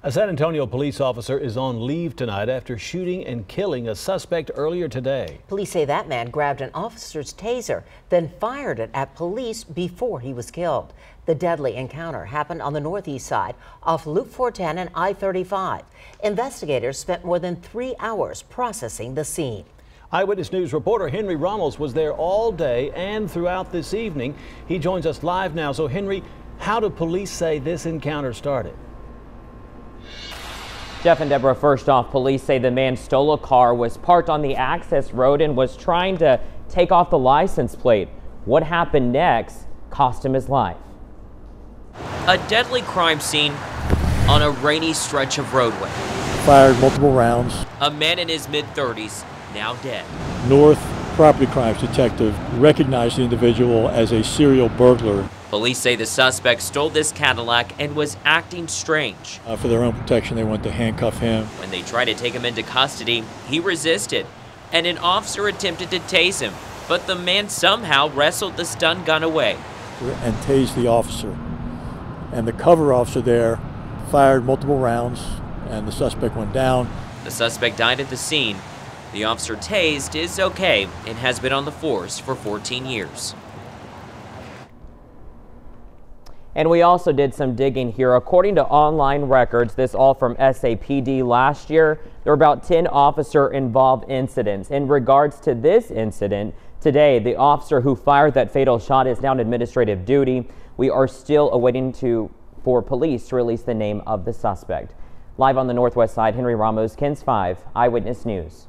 A San Antonio police officer is on leave tonight after shooting and killing a suspect earlier today. Police say that man grabbed an officer's taser, then fired it at police before he was killed. The deadly encounter happened on the northeast side off Loop 410 and I-35. Investigators spent more than 3 hours processing the scene. Eyewitness News reporter Henry Ramos was there all day and throughout this evening. He joins us live now. So Henry, how do police say this encounter started? Jeff and Deborah, first off, police say the man stole a car, was parked on the access road, and was trying to take off the license plate. What happened next cost him his life. A deadly crime scene on a rainy stretch of roadway. Fired multiple rounds. A man in his mid-30s, now dead. North property crimes detective recognized the individual as a serial burglar. Police say the suspect stole this Cadillac and was acting strange. For their own protection, they went to handcuff him. When they tried to take him into custody, he resisted, and an officer attempted to tase him, but the man somehow wrestled the stun gun away. And tased the officer. And the cover officer there fired multiple rounds, and the suspect went down. The suspect died at the scene. The officer tased is okay and has been on the force for 14 years. And we also did some digging here. According to online records, this all from SAPD last year, there were about 10 officer-involved incidents. In regards to this incident, today, the officer who fired that fatal shot is now on administrative duty. We are still awaiting for police to release the name of the suspect. Live on the northwest side, Henry Ramos, KENS 5 Eyewitness News.